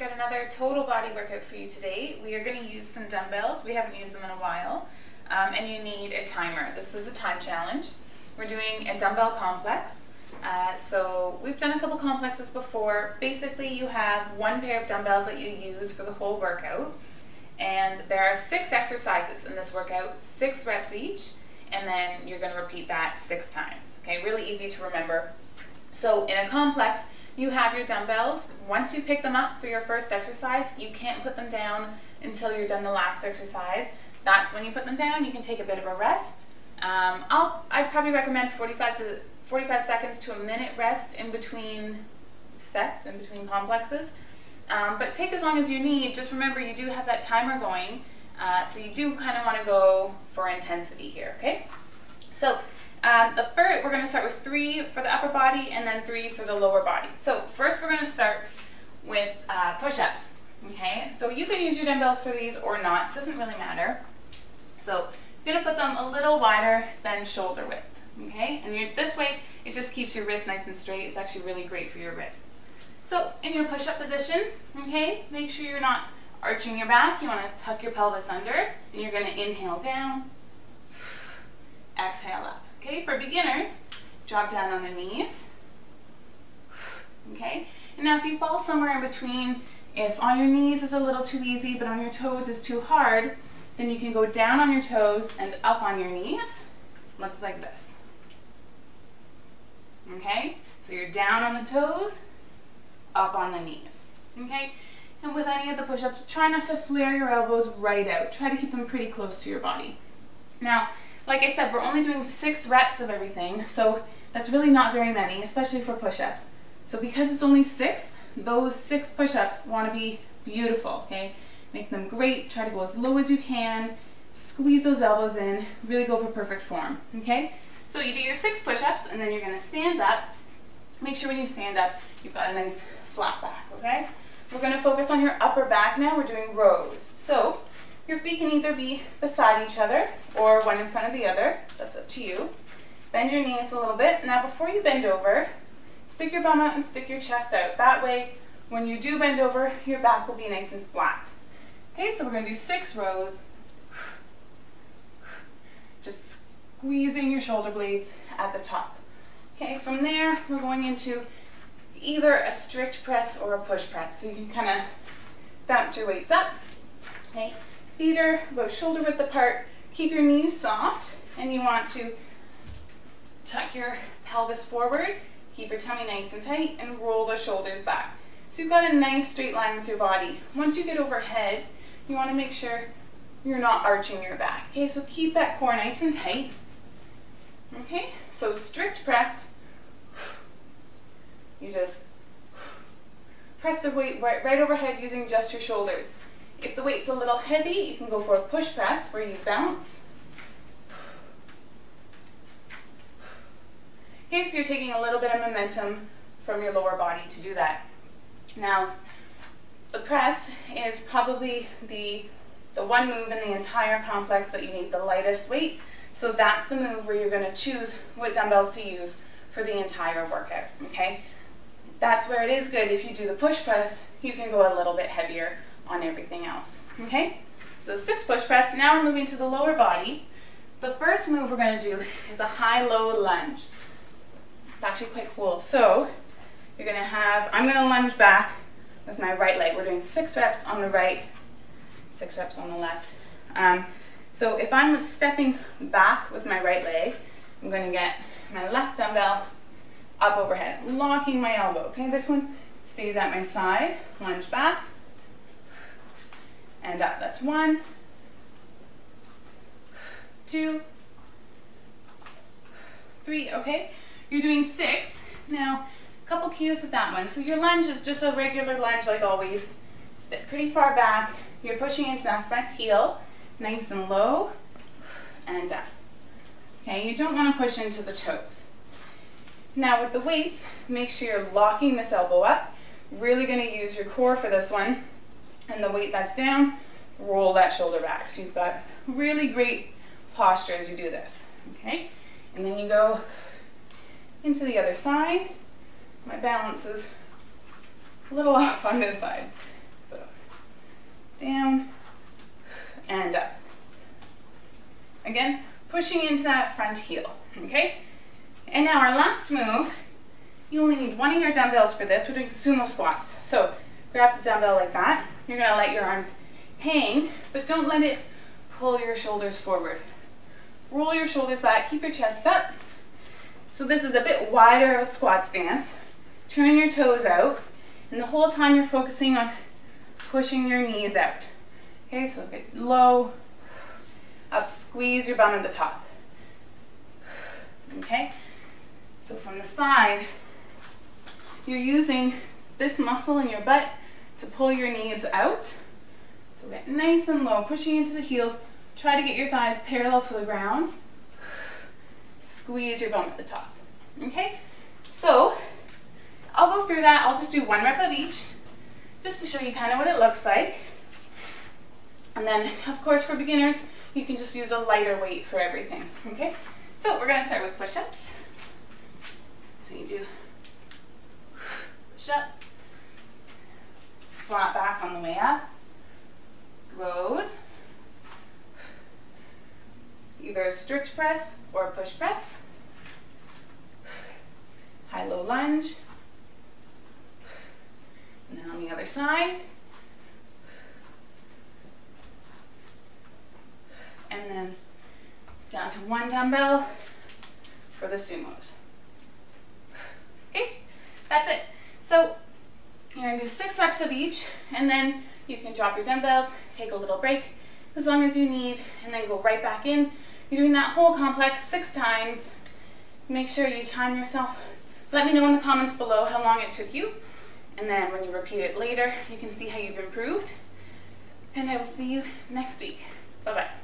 got another total body workout for you today. We are going to use some dumbbells. We haven't used them in a while. And you need a timer. This is a time challenge. We're doing a dumbbell complex. So we've done a couple complexes before. Basically, you have one pair of dumbbells that you use for the whole workout. And there are 6 exercises in this workout, 6 reps each, and then you're going to repeat that 6 times. Okay, really easy to remember. So in a complex, you have your dumbbells. Once you pick them up for your first exercise, you can't put them down until you're done the last exercise. That's when you put them down. You can take a bit of a rest. I'd probably recommend 45 seconds to a minute rest in between sets, in between complexes. But take as long as you need. Just remember, you do have that timer going, so you do kind of want to go for intensity here, okay? So we're going to start with 3 for the upper body and then 3 for the lower body. So first we're going to start with push-ups, okay? So you can use your dumbbells for these or not, it doesn't really matter. So you're going to put them a little wider than shoulder width, okay? And this way, it just keeps your wrist nice and straight. It's actually really great for your wrists. So in your push-up position, okay, make sure you're not arching your back. You want to tuck your pelvis under, and you're going to inhale down, exhale up. Okay, for beginners, drop down on the knees. Okay, and now if you fall somewhere in between, if on your knees is a little too easy, but on your toes is too hard, then you can go down on your toes and up on your knees. Looks like this. Okay, so you're down on the toes, up on the knees. Okay, and with any of the push-ups, try not to flare your elbows right out. Try to keep them pretty close to your body. Now, like I said, we're only doing 6 reps of everything, so that's really not very many, especially for push-ups. So because it's only 6, those 6 push-ups want to be beautiful, okay? Make them great, try to go as low as you can, squeeze those elbows in, really go for perfect form, okay? So you do your 6 push-ups, and then you're going to stand up. Make sure when you stand up, you've got a nice flat back, okay? We're going to focus on your upper back now. We're doing rows. So your feet can either be beside each other or one in front of the other. That's up to you. Bend your knees a little bit. Now before you bend over, stick your bum out and stick your chest out. That way, when you do bend over, your back will be nice and flat. Okay, so we're going to do 6 rows. Just squeezing your shoulder blades at the top. Okay, from there, we're going into either a strict press or a push press. So you can kind of bounce your weights up. Okay. Feet are about shoulder width apart. Keep your knees soft, and you want to tuck your pelvis forward, keep your tummy nice and tight, and roll the shoulders back. So you've got a nice straight line with your body. Once you get overhead, you want to make sure you're not arching your back. Okay, so keep that core nice and tight. Okay, so strict press. You just press the weight right overhead using just your shoulders. If the weight's a little heavy, you can go for a push press where you bounce. Okay, so you're taking a little bit of momentum from your lower body to do that. Now, the press is probably the one move in the entire complex that you need the lightest weight. So that's the move where you're going to choose what dumbbells to use for the entire workout, okay? That's where it is good. If you do the push press, you can go a little bit heavier on everything else, okay? So 6 push press. Now we're moving to the lower body. The first move we're going to do is a high-low lunge. It's actually quite cool. So you're going to I'm going to lunge back with my right leg. We're doing 6 reps on the right, 6 reps on the left. So if I'm stepping back with my right leg, I'm going to get my left dumbbell up overhead, locking my elbow. Okay, this one stays at my side, lunge back, and up. That's 1, 2, 3, okay? You're doing 6. Now, a couple cues with that one. So your lunge is just a regular lunge like always. Step pretty far back. You're pushing into that front heel, nice and low, and up. Okay, you don't want to push into the toes. Now with the weights, make sure you're locking this elbow up. Really going to use your core for this one. And the weight that's down, roll that shoulder back. So you've got really great posture as you do this, okay? And then you go into the other side. My balance is a little off on this side. down, and up. Again, pushing into that front heel, okay? And now our last move, you only need one of your dumbbells for this. We're doing sumo squats. So grab the dumbbell like that. You're gonna let your arms hang, but don't let it pull your shoulders forward. Roll your shoulders back, keep your chest up. So this is a bit wider of a squat stance. Turn your toes out, and the whole time you're focusing on pushing your knees out. Okay, so get low, up, squeeze your bum at the top. Okay, so from the side, you're using this muscle in your butt to pull your knees out. So get nice and low, pushing into the heels. Try to get your thighs parallel to the ground. Squeeze your bum at the top. Okay, so I'll go through that. I'll just do 1 rep of each, just to show you kind of what it looks like. And then, of course, for beginners, you can just use a lighter weight for everything. Okay, so we're going to start with push-ups. So you do push up, flat back on the way up, rows, either a strict press or a push press, high-low lunge, and then on the other side, and then down to 1 dumbbell for the sumos. Okay, that's it. So you're gonna do 6 reps of each, and then you can drop your dumbbells, take a little break as long as you need, and then go right back in. You're doing that whole complex 6 times. Make sure you time yourself. Let me know in the comments below how long it took you, and then when you repeat it later, you can see how you've improved. And I will see you next week. Bye-bye.